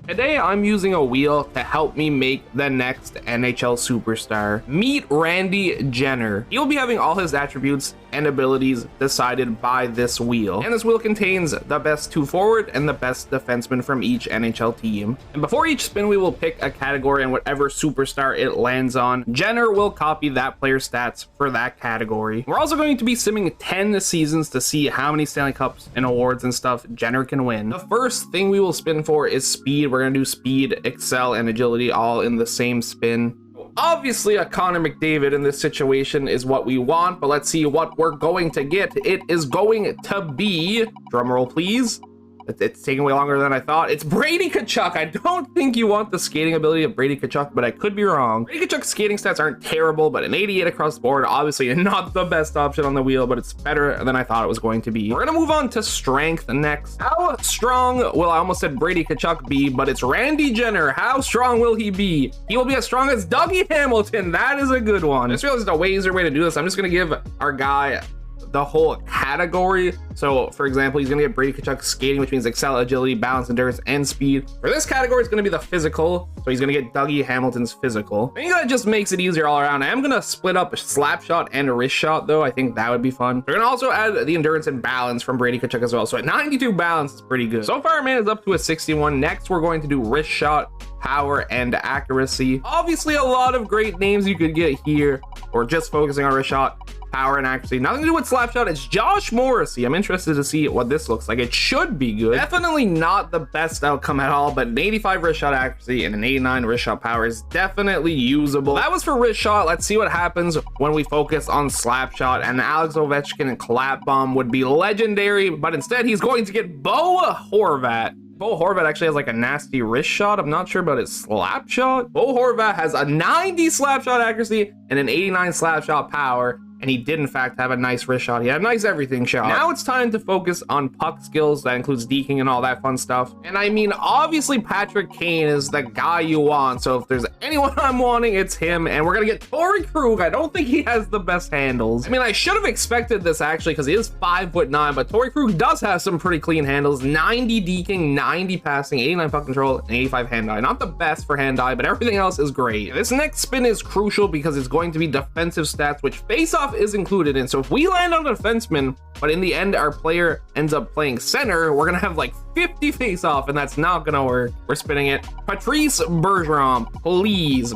Today, I'm using a wheel to help me make the next NHL Superstar. Meet Randy Jenner. He'll be having all his attributes and abilities decided by this wheel. And this wheel contains the best 2 forward and the best defenseman from each NHL team. And before each spin, we will pick a category and whatever superstar it lands on, Jenner will copy that player's stats for that category. We're also going to be simming 10 seasons to see how many Stanley Cups and awards and stuff Jenner can win. The first thing we will spin for is speed. We're going to do speed, excel, and agility all in the same spin. Obviously, a Connor McDavid in this situation is what we want, but let's see what we're going to get. It is going to be, drumroll please, it's taking way longer than I thought. It's Brady Tkachuk. I don't think you want the skating ability of Brady Tkachuk, but I could be wrong. Brady Tkachuk's skating stats aren't terrible, but an 88 across the board, obviously not the best option on the wheel, but it's better than I thought it was going to be. We're gonna move on to strength next. How strong will, I almost said Brady Tkachuk be, but it's Randy Jenner. How strong will he be? He will be as strong as Dougie Hamilton. That is a good one. I just realized a way easier way to do this. I'm just gonna give our guy the whole category. So for example, he's gonna get Brady Tkachuk skating, which means excel, agility, balance, endurance, and speed. For this category, it's gonna be the physical, so he's gonna get Dougie Hamilton's physical. I think that just makes it easier all around. I am gonna split up slap shot and wrist shot though. I think that would be fun. We're gonna also add the endurance and balance from Brady Tkachuk as well. So at 92 balance is pretty good. So far, our man is up to a 61. Next, we're going to do wrist shot, power, and accuracy. Obviously, a lot of great names you could get here. We're just focusing on wrist shot, power, and accuracy. Nothing to do with slap shot. It's Josh Morrissey. I'm interested to see what this looks like. It should be good. Definitely not the best outcome at all, but an 85 wrist shot accuracy and an 89 wrist shot power is definitely usable. That was for wrist shot. Let's see what happens when we focus on slap shot. And Alex Ovechkin and clap bomb would be legendary, but instead he's going to get Bo Horvat. Bo Horvat actually has like a nasty wrist shot. I'm not sure about his slap shot. Bo Horvat has a 90 slap shot accuracy and an 89 slap shot power. And he did in fact have a nice wrist shot. He had a nice everything shot. Now it's time to focus on puck skills. That includes deking and all that fun stuff. And I mean, obviously Patrick Kane is the guy you want. So if there's anyone I'm wanting, it's him. And we're gonna get Torrey Krug. I don't think he has the best handles. I mean, I should have expected this actually because he is 5'9", but Torrey Krug does have some pretty clean handles. 90 deking, 90 passing, 89 puck control, and 85 hand-eye. Not the best for hand-eye, but everything else is great. This next spin is crucial because it's going to be defensive stats, which face-off is included in. So if we land on a defenseman, but in the end our player ends up playing center, we're gonna have like 50 face-off, and that's not gonna work. We're spinning it. Patrice Bergeron, please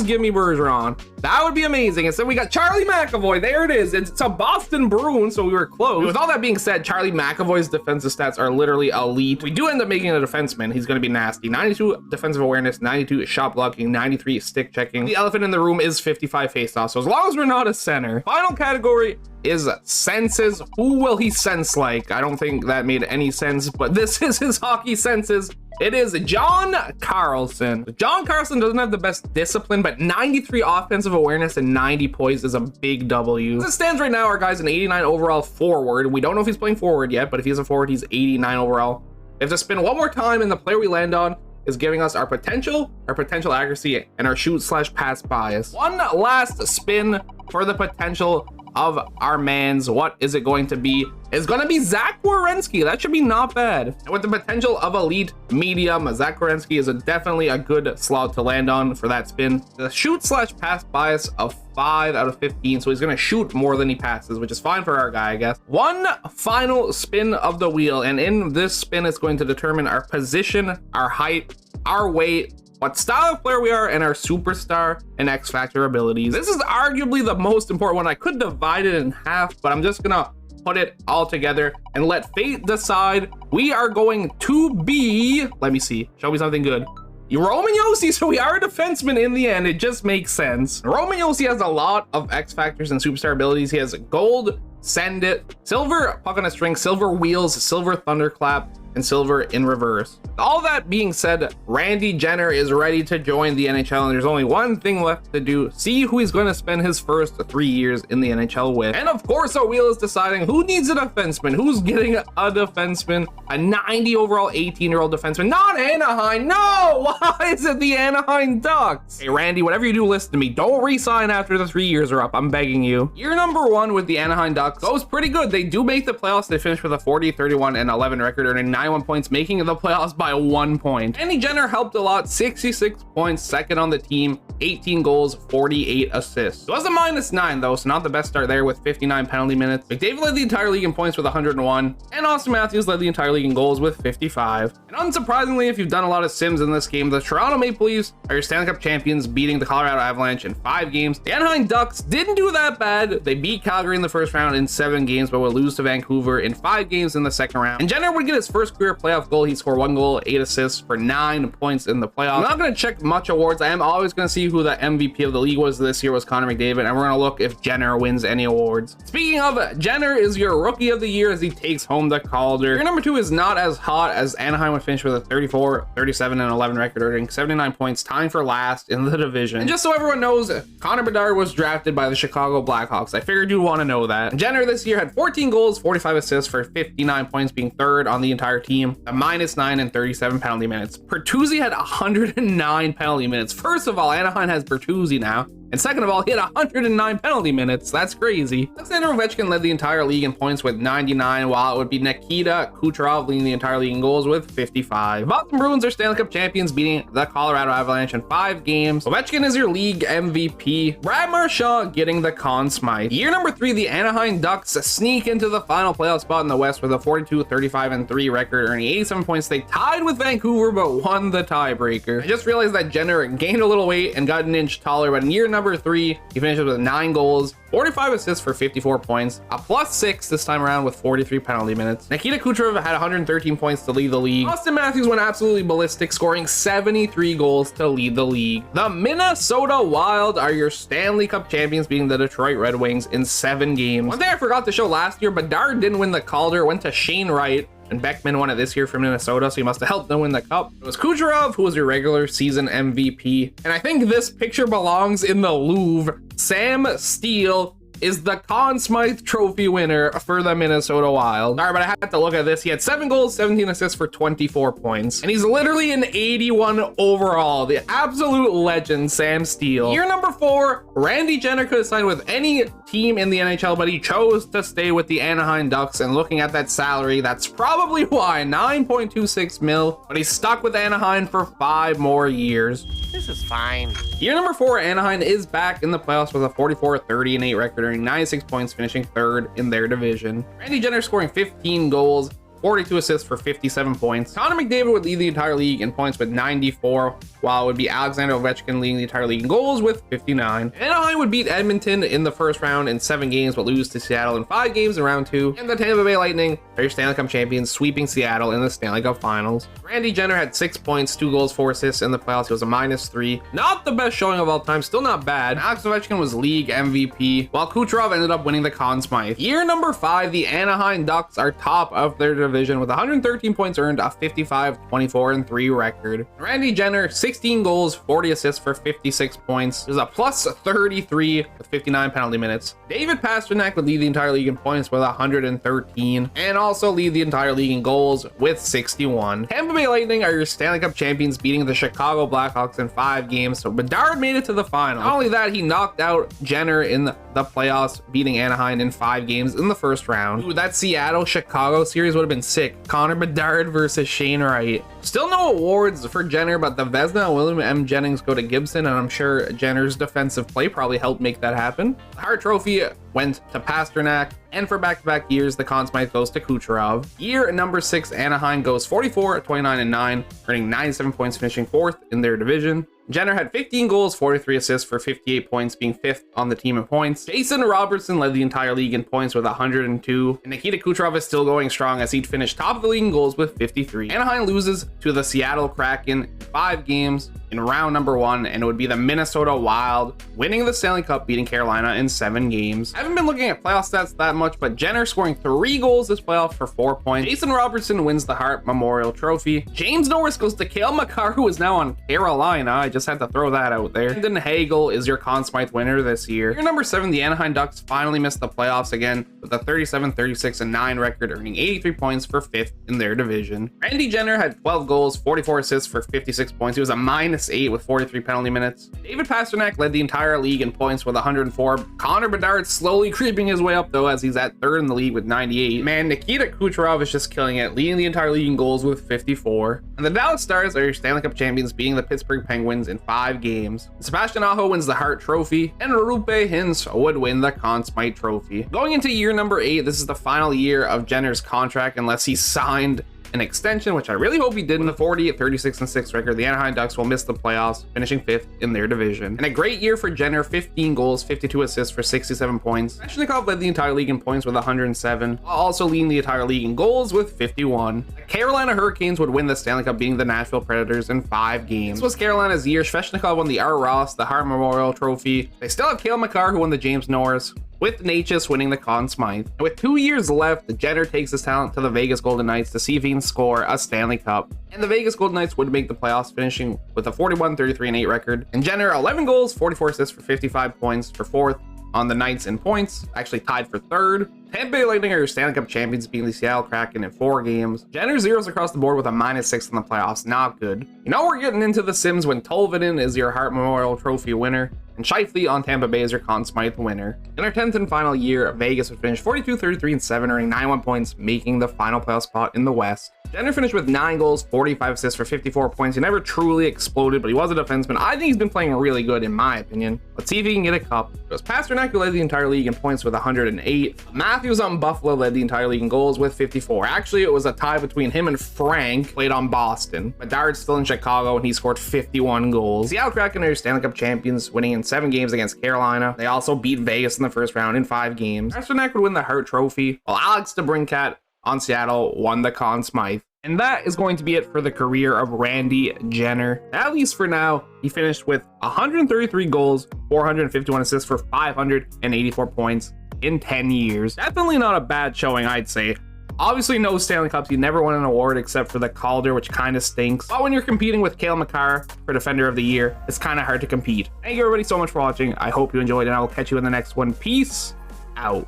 give me Bergeron. That would be amazing. Instead we got Charlie McAvoy. There it is. It's a Boston Bruin, so we were close. With all that being said, Charlie McAvoy's defensive stats are literally elite. We do end up making a defenseman. He's gonna be nasty. 92 defensive awareness, 92 shot blocking, 93 stick checking. The elephant in the room is 55 face-off. So as long as we're not a center. Final category is senses. Who will he sense like? I don't think that made any sense, but this is his hockey senses. It is John Carlson. John Carlson doesn't have the best discipline, but 93 offensive awareness and 90 poise is a big W. As it stands right now, our guy's an 89 overall forward. We don't know if he's playing forward yet, but if he's a forward, he's 89 overall. We have to spin one more time, and the player we land on is giving us our potential accuracy, and our shoot/pass bias. One last spin for the potential of our mans. What is it going to be? It's going to be Zach Werenski. That should be not bad. And with the potential of elite medium, Zach Werenski is definitely a good slot to land on for that spin. The shoot/pass bias of 5 out of 15, so he's going to shoot more than he passes, which is fine for our guy, I guess. One final spin of the wheel, and in this spin, it's going to determine our position, our height, our weight, what style of player we are, and our superstar and X Factor abilities. This is arguably the most important one. I could divide it in half, but I'm just gonna put it all together and let fate decide. We are going to be, let me see, show me something good. Roman Josi, so we are a defenseman in the end. It just makes sense. Roman Josi has a lot of X Factors and superstar abilities. He has gold, send it, silver puck on a string, silver wheels, silver thunderclap, and silver in reverse. All that being said, Randy Jenner is ready to join the NHL, and there's only one thing left to do: see who he's going to spend his first 3 years in the NHL with. And of course, our wheel is deciding who needs a defenseman, who's getting a defenseman, a 90 overall 18-year-old defenseman. Not Anaheim. No, why is it the Anaheim Ducks? Hey Randy, whatever you do, listen to me. Don't re-sign after the 3 years are up. I'm begging you. Year number 1 with the Anaheim Ducks goes pretty good. They do make the playoffs. They finish with a 40, 31, and 11 record, earning 91 points, making the playoffs by 1 point. Randy Jenner helped a lot, 66 points, second on the team, 18 goals, 48 assists. It was a -9 though, so not the best start there with 59 penalty minutes. McDavid led the entire league in points with 101, and Austin Matthews led the entire league in goals with 55. And unsurprisingly, if you've done a lot of sims in this game, the Toronto Maple Leafs are your Stanley Cup champions, beating the Colorado Avalanche in 5 games. The Anaheim Ducks didn't do that bad. They beat Calgary in the first round in 7 games, but would lose to Vancouver in 5 games in the second round. And Jenner would get his first career playoff goal. He scored 1 goal, 8 assists for 9 points in the playoffs. I'm not going to check much awards. I am always going to see who the MVP of the league was this year was Connor McDavid, and we're going to look if Jenner wins any awards. Speaking of, Jenner is your rookie of the year as he takes home the Calder. Your number 2 is not as hot as Anaheim would finish with a 34, 37, and 11 record, earning 79 points, tying for last in the division. And just so everyone knows, Connor Bedard was drafted by the Chicago Blackhawks. I figured you'd want to know that. Jenner this year had 14 goals, 45 assists for 59 points, being third on the entire team, a -9 and 37 penalty minutes. Bertuzzi had 109 penalty minutes. First of all, Anaheim has Bertuzzi now. And second of all, he had 109 penalty minutes. That's crazy. Alexander Ovechkin led the entire league in points with 99, while it would be Nikita Kucherov leading the entire league in goals with 55. Boston Bruins are Stanley Cup champions, beating the Colorado Avalanche in 5 games. Ovechkin is your league MVP. Brad Marchand getting the Conn Smythe. Year number 3, the Anaheim Ducks sneak into the final playoff spot in the West with a 42, 35, and 3 record, earning 87 points. They tied with Vancouver, but won the tiebreaker. I just realized that Jenner gained a little weight and got an inch taller, but in year number 3, he finishes with 9 goals, 45 assists for 54 points, a +6 this time around with 43 penalty minutes. Nikita Kucherov had 113 points to lead the league. Austin Matthews went absolutely ballistic, scoring 73 goals to lead the league. The Minnesota Wild are your Stanley Cup champions, beating the Detroit Red Wings in 7 games. One thing I forgot to show last year, Bedard didn't win the Calder, it went to Shane Wright. And Beckman won it this year for Minnesota, so he must have helped them win the cup. It was Kucherov who was your regular season MVP. And I think this picture belongs in the Louvre. Sam Steele is the Conn Smythe Trophy winner for the Minnesota Wild. All right, but I had to look at this. He had 7 goals, 17 assists for 24 points. And he's literally an 81 overall. The absolute legend, Sam Steele. Year number 4, Randy Jenner could have signed with any team in the NHL, but he chose to stay with the Anaheim Ducks. And looking at that salary, that's probably why. 9.26 mil, but he's stuck with Anaheim for 5 more years. This is fine. Year number 4, Anaheim is back in the playoffs with a 44, 30, and 8 record, earning 96 points, finishing 3rd in their division. Randy Jenner scoring 15 goals, 42 assists for 57 points. Connor McDavid would lead the entire league in points with 94, while it would be Alexander Ovechkin leading the entire league in goals with 59. Anaheim would beat Edmonton in the first round in 7 games, but lose to Seattle in 5 games in round 2. And the Tampa Bay Lightning are your Stanley Cup champions, sweeping Seattle in the Stanley Cup Finals. Randy Jenner had 6 points, 2 goals, 4 assists in the playoffs. He was a -3. Not the best showing of all time, still not bad. Alex Ovechkin was league MVP, while Kucherov ended up winning the Conn Smythe. Year number 5, the Anaheim Ducks are top of their division with 113 points earned, a 55, 24, and 3 record. Randy Jenner, 16 goals, 40 assists for 56 points. There's a +33 with 59 penalty minutes. David Pastrnak would lead the entire league in points with 113, and also lead the entire league in goals with 61. Tampa Bay Lightning are your Stanley Cup champions, beating the Chicago Blackhawks in 5 games, so Bedard made it to the final. Not only that, he knocked out Jenner in the playoffs, beating Anaheim in 5 games in the first round. Ooh, that Seattle-Chicago series would have been sick. Connor Bedard versus Shane Wright. Still no awards for Jenner, but the Vezina and William M. Jennings go to Gibson, and I'm sure Jenner's defensive play probably helped make that happen. The Hart Trophy went to Pastrnak, and for back-to-back years, the Conn Smythe goes to Kucherov. Year number 6, Anaheim goes 44, 29, and 9, earning 97 points, finishing 4th in their division. Jenner had 15 goals, 43 assists for 58 points, being 5th on the team in points. Jason Robertson led the entire league in points with 102. And Nikita Kucherov is still going strong as he'd finished top of the league in goals with 53. Anaheim loses to the Seattle Kraken 5 games in round number 1, and it would be the Minnesota Wild winning the Stanley Cup, beating Carolina in 7 games. I haven't been looking at playoff stats that much, but Jenner scoring 3 goals this playoff for 4 points. Jason Robertson wins the Hart Memorial Trophy. James Norris goes to Cale Makar, who is now on Carolina. I just had to throw that out there. Brandon Hagel is your Conn Smythe winner this year. Your number 7, the Anaheim Ducks finally missed the playoffs again with a 37-36-9 record, earning 83 points for 5th in their division. Randy Jenner had 12 goals, 44 assists for 56 points. He was a -8 with 43 penalty minutes. David Pastrnak led the entire league in points with 104. Connor Bedard slowly creeping his way up though, as he's at 3rd in the league with 98. Man, Nikita Kucherov is just killing it, leading the entire league in goals with 54. And the Dallas Stars are your Stanley Cup champions, beating the Pittsburgh Penguins in 5 games. Sebastian Aho wins the Hart Trophy, and Rupe Hintz would win the Conn Smythe Trophy. Going into year number 8, this is the final year of Jenner's contract unless he signed an extension, which I really hope he did. In the 40-36-6 record, the Anaheim Ducks will miss the playoffs, finishing 5th in their division. And a great year for Jenner, 15 goals, 52 assists for 67 points. Svechnikov led the entire league in points with 107, while also leading the entire league in goals with 51. The Carolina Hurricanes would win the Stanley Cup, beating the Nashville Predators in 5 games. This was Carolina's year. Svechnikov won the Art Ross, the Hart Memorial Trophy. They still have Cale Makar, who won the James Norris, with Natchez winning the Conn Smythe. And with 2 years left, the Jenner takes his talent to the Vegas Golden Knights to see if he can score a Stanley Cup. And the Vegas Golden Knights would make the playoffs, finishing with a 41-33-8 record. And Jenner, 11 goals, 44 assists for 55 points for 4th on the Knights in points, actually tied for 3rd. Tampa Bay Lightning are your Stanley Cup champions, beating the Seattle Kraken in 4 games. Jenner zeros across the board with a -6 in the playoffs, not good. You know we're getting into the Sims when Tolvanen is your Hart Memorial Trophy winner, and Scheifele on Tampa Bay is your Conn Smythe winner. In our 10th and final year, Vegas would finish 42-33-7, earning 91 points, making the final playoff spot in the West. Jenner finished with 9 goals, 45 assists for 54 points. He never truly exploded, but he was a defenseman. I think he's been playing really good, in my opinion. Let's see if he can get a cup. It was Pastrnak who led the entire league in points with 108. Matthews on Buffalo led the entire league in goals with 54. Actually, it was a tie between him and Frank, played on Boston. Bedard's still in Chicago, and he scored 51 goals. Seattle Kraken are your Stanley Cup champions, winning in 7 games against Carolina. They also beat Vegas in the first round in 5 games. Pastrnak would win the Hart Trophy, while Alex DeBrincat on Seattle won the Conn Smythe. And that is going to be it for the career of Randy Jenner. At least for now, he finished with 133 goals, 451 assists for 584 points in 10 years. Definitely not a bad showing, I'd say. Obviously, no Stanley Cups. He never won an award except for the Calder, which kind of stinks. But when you're competing with Cale Makar for Defender of the Year, it's kind of hard to compete. Thank you everybody so much for watching. I hope you enjoyed, and I will catch you in the next one. Peace out.